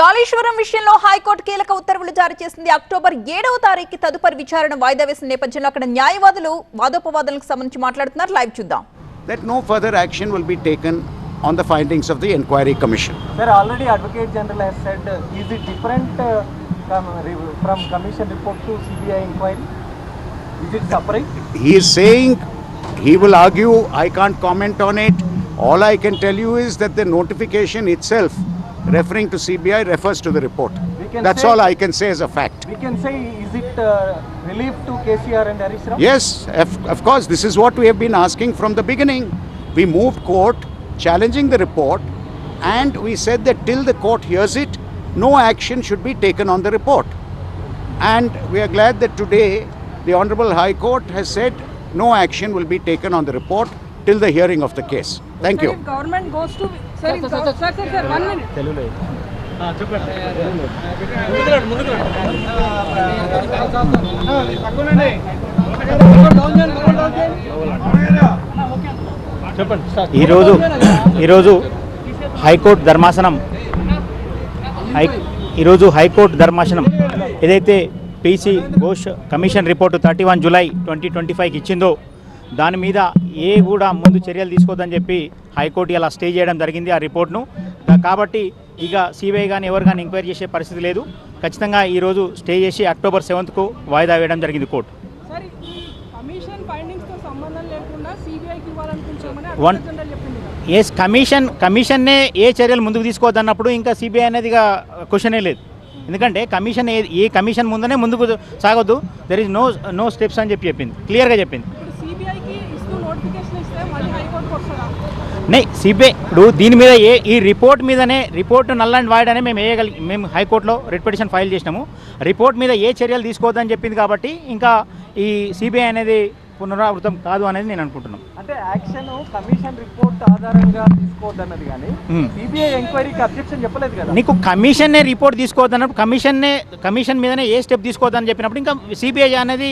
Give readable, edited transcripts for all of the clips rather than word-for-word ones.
కాళేశ్వరం విషయంలో హైకోర్టు కీలక ఉత్తర్వులు జారీ చేసింది. అక్టోబర్ 7వ తారీఖుకి తదుపరి విచారణ వాయిదా వేసిన నేపథ్యంలో అక్కడ న్యాయవాదులు వాదోపవాదాలకు సంబంధించి మాట్లాడుతున్నారు. లైవ్ చూద్దాం. That no further action will be taken on the findings of the inquiry commission. Sir, already Advocate General has said, is it different from commission report to CBI inquiry? Is it separate? He is saying he will argue, I can't comment on it. All I can tell you is that the notification itself referring to CBI refers to the report. That's all I can say as a fact. We can say, is it relief to KCR and Harish Rao? Yes, of course, this is what we have been asking from the beginning. We moved court challenging the report and we said that till the court hears it, no action should be taken on the report. And we are glad that today the Honorable High Court has said no action will be taken on the report till the hearing of the case. Thank you. If government goes to sir, 1 minute. ఈరోజు high court ధర్మాసనం ఏదైతే PC Ghosh commission report 31 July 2025కి ఇచ్చిందో దాని మీద కూడా ముందు చర్యలు తీసుకోవద్దని చెప్పి హైకోర్టు ఇలా స్టే చేయడం జరిగింది ఆ రిపోర్ట్ను. కాబట్టి ఇక సిబిఐ కానీ ఎవరు కానీ ఎంక్వైరీ చేసే పరిస్థితి లేదు. ఖచ్చితంగా ఈరోజు స్టే చేసి అక్టోబర్ 7కు వాయిదా వేయడం జరిగింది కోర్టు. కమిషన్నే ఏ చర్యలు ముందుకు తీసుకోవద్దన్నప్పుడు ఇంకా సిబిఐ అనేది ఇక క్వశ్చనే లేదు. ఎందుకంటే ఏ కమిషన్ ముందనే ముందుకు సాగొద్దు, దెర్ ఈజ్ నో స్టెప్స్ అని చెప్పింది, క్లియర్గా చెప్పింది. సిబిఐ ఇప్పుడు దీని మీద ఈ రిపోర్ట్ మీదనే రిపోర్ట్ నల్ అండ్ వాయిడ్ అనే మేము హైకోర్టులో రిట్ పిటిషన్ ఫైల్ చేసినాము. రిపోర్ట్ మీద ఏ చర్యలు తీసుకోవద్దని చెప్పింది కాబట్టి ఇంకా ఈ సిబిఐ అనేది పునరావృతం కాదు అనేది నేను అనుకుంటున్నాను. అంటే యాక్షన్ కమిషన్ రిపోర్ట్ ఆధారంగా తీసుకోవద్దన్నది కానీ సిబిఐ ఎంక్వైరీకి అబ్జెక్షన్ చెప్పలేదు కదా. నీకు కమిషన్నే రిపోర్ట్ తీసుకోవద్దన్నప్పుడు కమిషన్ మీదనే ఏ స్టెప్ తీసుకోవద్దని చెప్పినప్పుడు ఇంకా సిబిఐ అనేది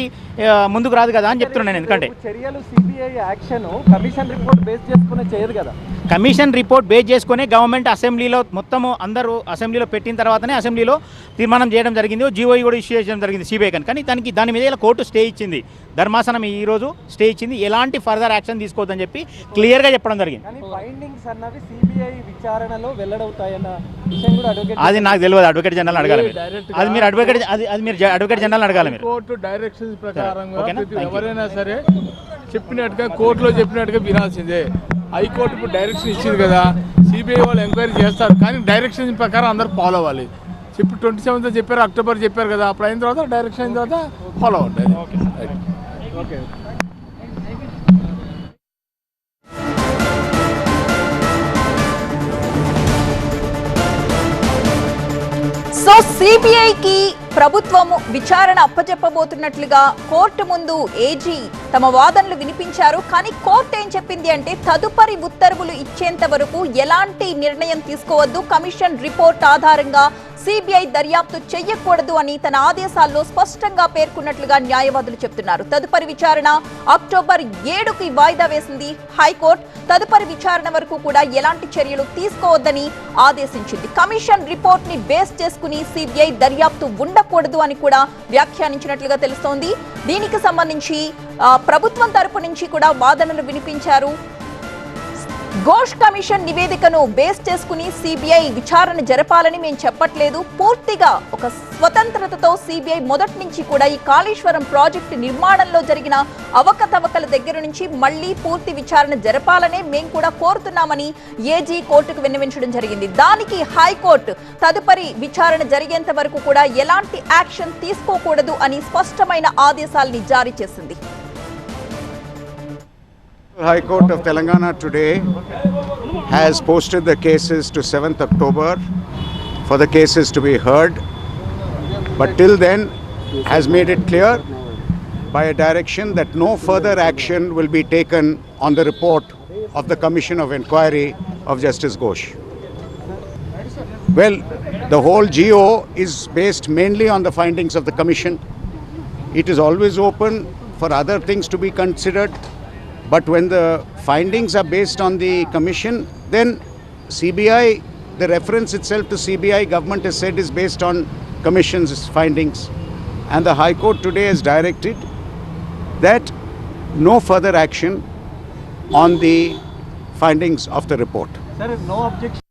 ముందుకు రాదు కదా అని చెప్తున్నాను నేను. ఎందుకంటే చర్యలు CBI action commission report base చేసుకునే చేయదు కదా. కమిషన్ రిపోర్ట్ బేస్ చేసుకుని గవర్నమెంట్ అసెంబ్లీలో మొత్తము అందరూ అసెంబ్లీలో పెట్టిన తర్వాతనే అసెంబ్లీలో తీర్మానం చేయడం జరిగింది, జీఓఈ కూడా ఇష్యూ చేయడం జరిగింది సిబిఐ కానీ దాని మీద ఇలా కోర్టు స్టే ఇచ్చింది, ధర్మాసనం ఈరోజు స్టే ఇచ్చింది, ఎలాంటి ఫర్దర్ యాక్షన్ తీసుకోవద్దని చెప్పి క్లియర్గా చెప్పడం జరిగింది. అది నాకు తెలియదు, అడ్వకేట్ జనరల్ అడగాలి మీరు. అది మీరు అడ్వకేట్ జనరల్ అడగాలి మీరు. కోర్టు డైరెక్షన్స్ ప్రకారంగా ఎవరైనా సరే చెప్పినట్టుగా కోర్టులో చెప్పినట్టుగా వినాల్సిందే. హైకోర్టు ఇప్పుడు డైరెక్షన్ ఇచ్చింది కదా, సిబిఐ వాళ్ళు ఎంక్వైరీ చేస్తారు కానీ డైరెక్షన్ ప్రకారం అందరూ ఫాలో అవ్వాలి. ఇప్పుడు 27 చెప్పారు, అక్టోబర్ చెప్పారు కదా, అప్పుడు అయిన తర్వాత డైరెక్షన్ అయిన తర్వాత ఫాలో అవుతుంది. ఓకే. సో సిబిఐకి ప్రభుత్వము విచారణ అప్పచెప్పబోతున్నట్లుగా కోర్టు ముందు ఏజీ తమ వాదనలు వినిపించారు. కానీ కోర్టు ఏం చెప్పింది అంటే తదుపరి ఉత్తర్వులు ఇచ్చేంత వరకు ఎలాంటి నిర్ణయం తీసుకోవద్దు, కమిషన్ రిపోర్ట్ ఆధారంగా సిబిఐ దర్యాప్తు చెయ్యకూడదు అని తన ఆదేశాల్లో స్పష్టంగా పేర్కొన్నట్లుగా న్యాయవాదులు చెప్తున్నారు. తదుపరి విచారణ అక్టోబర్ 7కి వాయిదా వేసింది హైకోర్టు. తదుపరి విచారణ వరకు కూడా ఎలాంటి చర్యలు తీసుకోవద్దని ఆదేశించింది. కమిషన్ రిపోర్ట్ ని బేస్ చేసుకుని సిబిఐ దర్యాప్తు ఉండకూడదు అని కూడా వ్యాఖ్యానించినట్లుగా తెలుస్తోంది. దీనికి సంబంధించి ప్రభుత్వం తరపు నుంచి కూడా వాదనలు వినిపించారు. ఘోష్ కమిషన్ నివేదికను బేస్ చేసుకుని సిబిఐ విచారణ జరపాలని మేము చెప్పట్లేదు, పూర్తిగా ఒక స్వతంత్రతతో సిబిఐ మొదటి నుంచి కూడా ఈ కాళేశ్వరం ప్రాజెక్టు నిర్మాణంలో జరిగిన అవకతవకల దగ్గర నుంచి మళ్లీ పూర్తి విచారణ జరపాలనే మేము కూడా కోరుతున్నామని ఏజీ కోర్టుకు విన్నవించడం జరిగింది. దానికి హైకోర్టు తదుపరి విచారణ జరిగేంత వరకు కూడా ఎలాంటి యాక్షన్ తీసుకోకూడదు అని స్పష్టమైన ఆదేశాలని జారీ చేసింది. High Court of Telangana today has posted the cases to 7th October for the cases to be heard, but till then has made it clear by a direction that no further action will be taken on the report of the Commission of Inquiry of Justice Ghosh. Well, the whole GO is based mainly on the findings of the Commission. It is always open for other things to be considered. But when the findings are based on the commission, then CBI The reference itself to CBI, government has said, is based on Commission's findings. And the High Court today has directed that no further action on the findings of the report. Sir, no objection.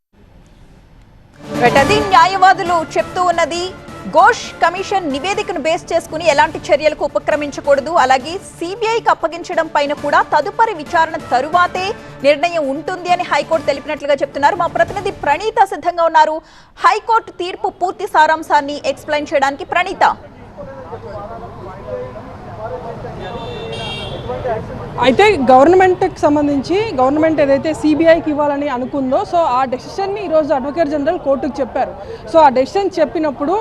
అది న్యాయవాదులు చెప్తూ ఉన్నది. Ghosh commission నివేదికను base చేసుకుని ఎలాంటి చర్యలకు ఉపక్రమించకూడదు, అలాగే సిబిఐకి అప్పగించడం పైన కూడా తదుపరి విచారణ తరువాతే నిర్ణయం ఉంటుంది అని హైకోర్టు తెలిపినట్లుగా చెప్తున్నారు. మా ప్రతినిధి ప్రణీత సిద్ధంగా ఉన్నారు. హైకోర్టు తీర్పు పూర్తి సారాంశాన్ని ఎక్స్ప్లెయిన్ చేయడానికి. ప్రణీత, అయితే గవర్నమెంట్కి సంబంధించి గవర్నమెంట్ ఏదైతే సిబిఐకి ఇవ్వాలని అనుకుందో సో ఆ డెసిషన్ని ఈరోజు అడ్వకేట్ జనరల్ కోర్టుకు చెప్పారు. సో ఆ డెసిషన్ చెప్పినప్పుడు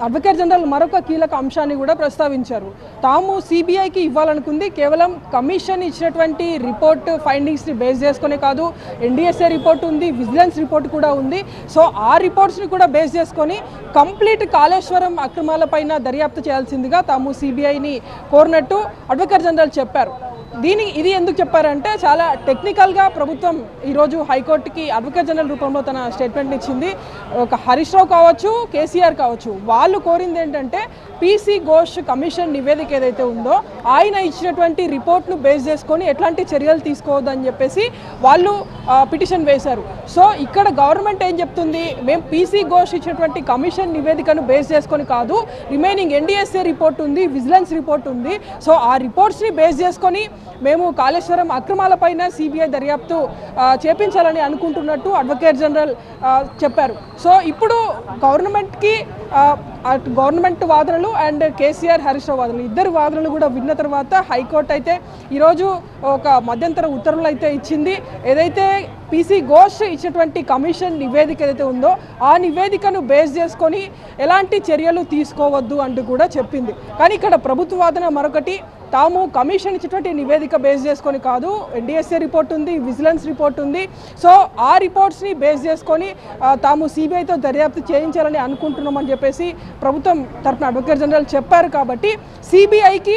అడ్వకేట్ జనరల్ మరొక కీలక అంశాన్ని కూడా ప్రస్తావించారు. తాము సిబిఐకి ఇవ్వాలనుకుంది కేవలం కమిషన్ ఇచ్చినటువంటి రిపోర్ట్ ఫైండింగ్స్ని బేస్ చేసుకునే కాదు, ఎన్డీఎస్ఏ రిపోర్ట్ ఉంది, విజిలెన్స్ రిపోర్ట్ కూడా ఉంది. సో ఆ రిపోర్ట్స్ని కూడా బేస్ చేసుకొని కంప్లీట్ కాళేశ్వరం అక్రమాలపైన దర్యాప్తు చేయాల్సిందిగా తాము సిబిఐని కోరినట్టు అడ్వకేట్ జనరల్ చెప్పారు. ఇది ఎందుకు చెప్పారంటే చాలా టెక్నికల్గా ప్రభుత్వం ఈరోజు హైకోర్టుకి అడ్వకేట్ జనరల్ రూపంలో తన స్టేట్మెంట్ ఇచ్చింది. ఒక హరీష్ రావు కావచ్చు, కేసీఆర్ కావచ్చు, వాళ్ళు కోరింది ఏంటంటే పీసీ ఘోష్ కమిషన్ నివేదిక ఏదైతే ఉందో ఆయన ఇచ్చినటువంటి రిపోర్ట్ను బేస్ చేసుకొని ఎట్లాంటి చర్యలు తీసుకోవద్దని చెప్పేసి వాళ్ళు పిటిషన్ వేశారు. సో ఇక్కడ గవర్నమెంట్ ఏం చెప్తుంది, మేము పీసీ ఘోష్ ఇచ్చినటువంటి కమిషన్ నివేదికను బేస్ చేసుకొని కాదు, రిమైనింగ్ ఎన్డీఎస్ఏ రిపోర్ట్ ఉంది, విజిలెన్స్ రిపోర్ట్ ఉంది. సో ఆ రిపోర్ట్స్ని బేస్ చేసుకొని మేము కాళేశ్వరం అక్రమాలపైన సిబిఐ దర్యాప్తు చేపించాలని అనుకుంటున్నట్టు అడ్వకేట్ జనరల్ చెప్పారు. సో ఇప్పుడు గవర్నమెంట్ వాదనలు అండ్ కేసీఆర్ హరీష్ రావు వాదనలు ఇద్దరు వాదనలు కూడా విన్న తర్వాత హైకోర్టు అయితే ఈరోజు ఒక మధ్యంతర ఉత్తర్వులు అయితే ఇచ్చింది. ఏదైతే పీసీ ఘోష్ ఇచ్చినటువంటి కమిషన్ నివేదిక ఏదైతే ఉందో ఆ నివేదికను బేస్ చేసుకొని ఎలాంటి చర్యలు తీసుకోవద్దు అంటూ కూడా చెప్పింది. కానీ ఇక్కడ ప్రభుత్వ వాదన మరొకటి, తాము కమిషన్ ఇచ్చినటువంటి నివేదిక బేస్ చేసుకొని కాదు, ఎన్డీఎస్ఏ రిపోర్ట్ ఉంది, విజిలెన్స్ రిపోర్ట్ ఉంది. సో ఆ రిపోర్ట్స్ని బేస్ చేసుకొని తాము సిబిఐతో దర్యాప్తు చేయించాలని అనుకుంటున్నామని చెప్పేసి ప్రభుత్వం తరఫున అడ్వకేట్ జనరల్ చెప్పారు. కాబట్టి సిబిఐకి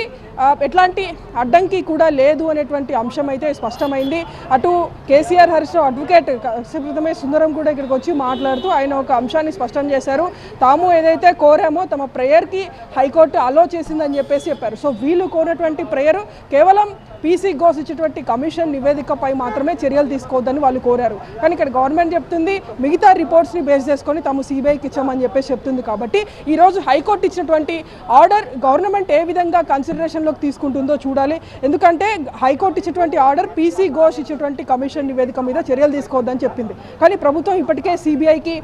ఎట్లాంటి అడ్డంకి కూడా లేదు అనేటువంటి అంశం అయితే స్పష్టమైంది. అటు కేసీఆర్ హరీష్ రావు అడ్వకేట్ క్రితమే సుందరం కూడా ఇక్కడికి వచ్చి మాట్లాడుతూ ఆయన ఒక అంశాన్ని స్పష్టం చేశారు. తాము ఏదైతే కోరామో తమ ప్రేయర్కి హైకోర్టు అలో చేసిందని చెప్పేసి చెప్పారు. సో వీళ్ళు కోరినటువంటి ప్రేయర్ కేవలం పీసీ ఘోష్ ఇచ్చేటువంటి కమిషన్ నివేదికపై మాత్రమే చర్యలు తీసుకోవద్దని వాళ్ళు కోరారు. కానీ ఇక్కడ గవర్నమెంట్ చెప్తుంది మిగతా రిపోర్ట్స్ని బేస్ చేసుకొని తాము సిబిఐకి ఇచ్చామని చెప్పేసి చెప్తుంది. కాబట్టి ఈరోజు హైకోర్టు ఇచ్చినటువంటి ఆర్డర్ గవర్నమెంట్ ఏ విధంగా కన్సిడరేషన్లోకి తీసుకుంటుందో చూడాలి. ఎందుకంటే హైకోర్టు ఇచ్చినటువంటి ఆర్డర్ పీసీ ఘోష్ ఇచ్చేటువంటి కమిషన్ నివేదిక మీద చర్యలు తీసుకోవద్దని చెప్పింది. కానీ ప్రభుత్వం ఇప్పటికే సిబిఐకి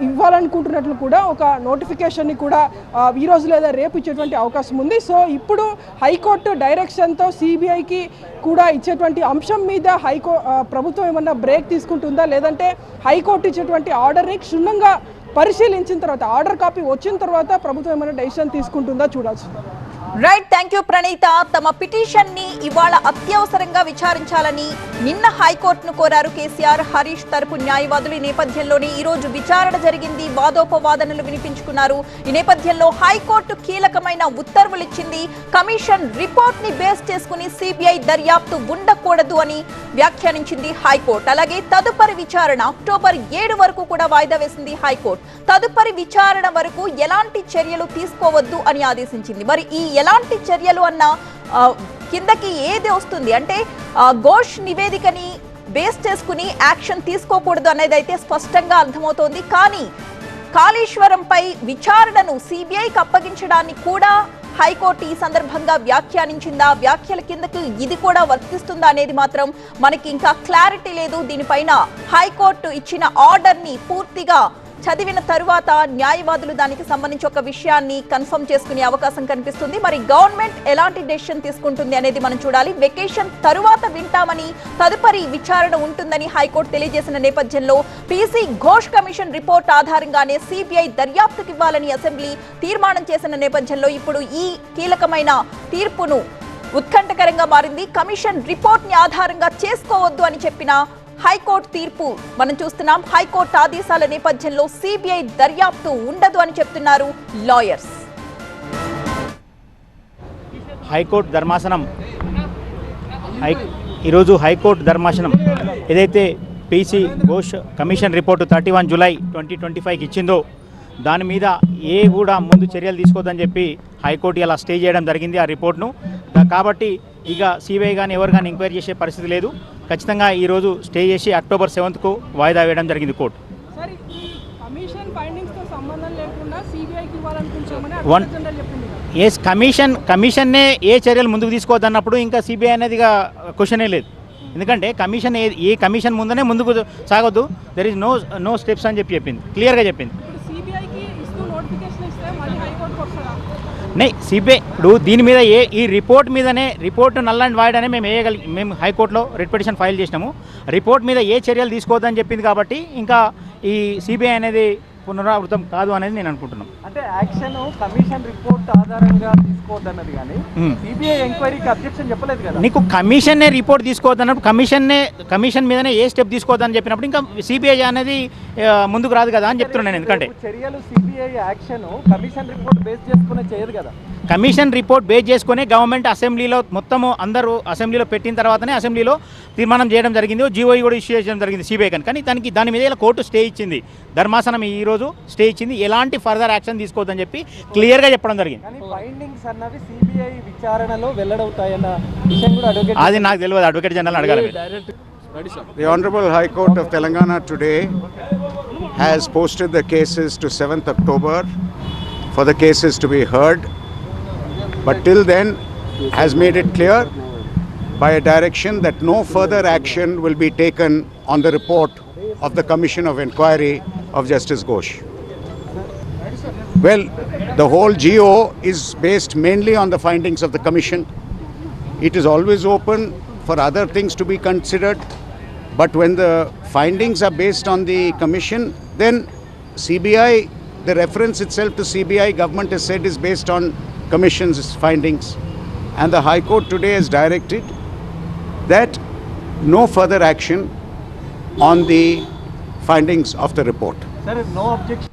ఇవ్వాలనుకుంటున్నట్లు కూడా ఒక నోటిఫికేషన్ని కూడా ఈరోజు లేదా రేపు ఇచ్చేటువంటి అవకాశం ఉంది. సో ఇప్పుడు హైకోర్టు డైరెక్షన్తో సిబిఐకి కూడా ఇచ్చేటువంటి అంశం మీద ప్రభుత్వం ఏమన్నా బ్రేక్ తీసుకుంటుందా, లేదంటే హైకోర్టు ఇచ్చేటువంటి ఆర్డర్ని క్షుణ్ణంగా పరిశీలించిన తర్వాత ఆర్డర్ కాపీ వచ్చిన తర్వాత ప్రభుత్వం ఏమైనా డెసిషన్ తీసుకుంటుందా చూడాల్సింది. Right, thank you Praneetha. తమ పిటిషన్ ని ఇవాళ అత్యవసరంగా విచారించాలని నిన్న హైకోర్టును కోరారు కేసీఆర్ హరీష్ తరపు న్యాయవాదులు. ఈ నేపథ్యంలోనే ఈ రోజు విచారణ జరిగింది, వాదోపవాదనలు వినిపించుకున్నారు. ఈ నేపథ్యంలో హైకోర్టు కీలకమైన ఉత్తర్వులు ఇచ్చింది. కమిషన్ రిపోర్ట్ ని బేస్ చేసుకుని సిబిఐ దర్యాప్తు ఉండకూడదు అని వ్యాఖ్యానించింది హైకోర్టు. అలాగే తదుపరి విచారణ అక్టోబర్ 7 వరకు కూడా వాయిదా వేసింది హైకోర్టు. తదుపరి విచారణ వరకు ఎలాంటి చర్యలు తీసుకోవద్దు అని ఆదేశించింది. మరి ఈ ఎలాంటి చర్యలు అన్న కిందకి ఏది వస్తుంది అంటే ఘోష్ నివేదికని బేస్ చేసుకుని యాక్షన్ తీసుకోకూడదు అనేది అయితే స్పష్టంగా అర్థమవుతోంది. కానీ కాళేశ్వరంపై విచారణను సిబిఐకి అప్పగించడాన్ని కూడా హైకోర్టు ఈ సందర్భంగా వ్యాఖ్యానించిందా, వ్యాఖ్యల కిందకి ఇది కూడా వర్తిస్తుందా అనేది మాత్రం మనకి ఇంకా క్లారిటీ లేదు. దీనిపైన హైకోర్టు ఇచ్చిన ఆర్డర్ని పూర్తిగా చదివిన తరువాత న్యాయవాదులు దానికి సంబంధించి ఒక విషయాన్ని కన్ఫర్మ్ చేసుకునే అవకాశం కనిపిస్తుంది. మరి గవర్నమెంట్ ఎలాంటి డెసిషన్ తీసుకుంటుంది అనేది మనం చూడాలి. వెకేషన్ తరువాత వింటామని, తదుపరి విచారణ ఉంటుందని హైకోర్టు తెలియజేసిన నేపథ్యంలో పీసీ ఘోష్ కమిషన్ రిపోర్ట్ ఆధారంగానే సిబిఐ దర్యాప్తుకి ఇవ్వాలని అసెంబ్లీ తీర్మానం చేసిన నేపథ్యంలో ఇప్పుడు ఈ కీలకమైన తీర్పును ఉత్కంఠకరంగా మారింది. కమిషన్ రిపోర్ట్ ని ఆధారంగా చేసుకోవద్దు అని చెప్పిన హైకోర్టు తీర్పు మనం చూస్తున్నాం. హైకోర్టు ఆదేశాల నేపథ్యంలో సిబిఐ దర్యాప్తు ఉండదు అని చెప్తున్నారు లాయర్స్. హైకోర్టు ధర్మాసనం ఈరోజు హైకోర్టు ధర్మాసనం ఏదైతే PC Ghosh commission report 31 July 2025కి ఇచ్చిందో దాని మీద కూడా ముందు చర్యలు తీసుకోవద్దని చెప్పి హైకోర్టు ఇలా స్టే చేయడం జరిగింది ఆ రిపోర్ట్ను. కాబట్టి ఇక సిబిఐ కానీ ఎవరు కానీ ఎంక్వైరీ చేసే పరిస్థితి లేదు. ఖచ్చితంగా ఈరోజు స్టే చేసి అక్టోబర్ 7కు వాయిదా వేయడం జరిగింది కోర్టు. సార్ ఈ కమిషన్ ఫైండింగ్స్తో సంబంధం లేకుండా సిబిఐకి ఇవ్వాలనుకుంటామని వన్ అడ్వకేట్ జనరల్ చెప్పింది కదా. ఎస్ కమిషన్నే ఏ చర్యలు ముందుకు తీసుకోవద్దన్నప్పుడు ఇంకా సిబిఐ అనేది ఇక క్వశ్చనే లేదు. ఎందుకంటే ఏ కమిషన్ ముందుకు సాగొద్దు, దెర్ ఇస్ నో స్టెప్స్ అని చెప్పింది, క్లియర్గా చెప్పింది. ఇప్పుడు సిబిఐకి ఇస్తూ నోటిఫికేషన్ ఇస్తే మళ్ళీ హైకోర్టుకి వస్తారా? సిబిఐ ఇప్పుడు దీని మీద ఈ రిపోర్ట్ నల్ అండ్ వాయిడ్ అనే మేము హైకోర్టులో రిట్ పిటిషన్ ఫైల్ చేసినాము. రిపోర్ట్ మీద ఏ చర్యలు తీసుకోవద్దని చెప్పింది కాబట్టి ఇంకా ఈ సిబిఐ అనేది పునరావృతం కాదు అనేది నేను అనుకుంటున్నాను. అంటే యాక్షన్ కమిషన్ రిపోర్ట్ ఆధారంగా తీసుకోవద్దన్నది కానీ సిబిఐ ఎంక్వైరీకి అబ్జెక్షన్ చెప్పలేదు కదా. నీకు కమిషన్నే రిపోర్ట్ తీసుకోవద్దన్నప్పుడు కమిషన్ మీదనే ఏ స్టెప్ తీసుకోవద్దని చెప్పినప్పుడు ఇంకా సిబిఐ అనేది ముందుకు రాదు కదా అని చెప్తున్నాను. ఎందుకంటే చర్యలు CBI action commission report base చేసుకునే చేయదు కదా. కమిషన్ రిపోర్ట్ బేస్ చేసుకుని గవర్నమెంట్ అసెంబ్లీలో మొత్తము అందరూ అసెంబ్లీలో పెట్టిన తర్వాతనే అసెంబ్లీలో తీర్మానం చేయడం జరిగింది, జీవోఈ కూడా ఇష్యూ చేయడం జరిగింది సిబిఐ కానీ దాని మీద ఇలా కోర్టు స్టే ఇచ్చింది, ధర్మాసనం ఈరోజు స్టే ఇచ్చింది, ఎలాంటి ఫర్దర్ యాక్షన్ తీసుకోవద్దని చెప్పి క్లియర్గా చెప్పడం జరిగింది. కానీ ఫైండింగ్స్ అన్నవి సిబిఐ విచారణలో వెల్లడవుతాయన్న విషయం కూడా అడ్వకేట్ అది నాకు తెలియదు, అడ్వకేట్ జనరల్ అడగాలి. The Honorable High Court of Telangana today has posted the cases to 7th October for the cases to be heard, but till then has made it clear by a direction that no further action will be taken on the report of the Commission of Inquiry of Justice Ghosh. Well, the whole GO is based mainly on the findings of the Commission. It is always open for other things to be considered, but when the findings are based on the Commission, then CBI, the reference itself to CBI, government has said is based on Commission's findings, and the High Court today has directed that no further action on the findings of the report. Sir, no objection.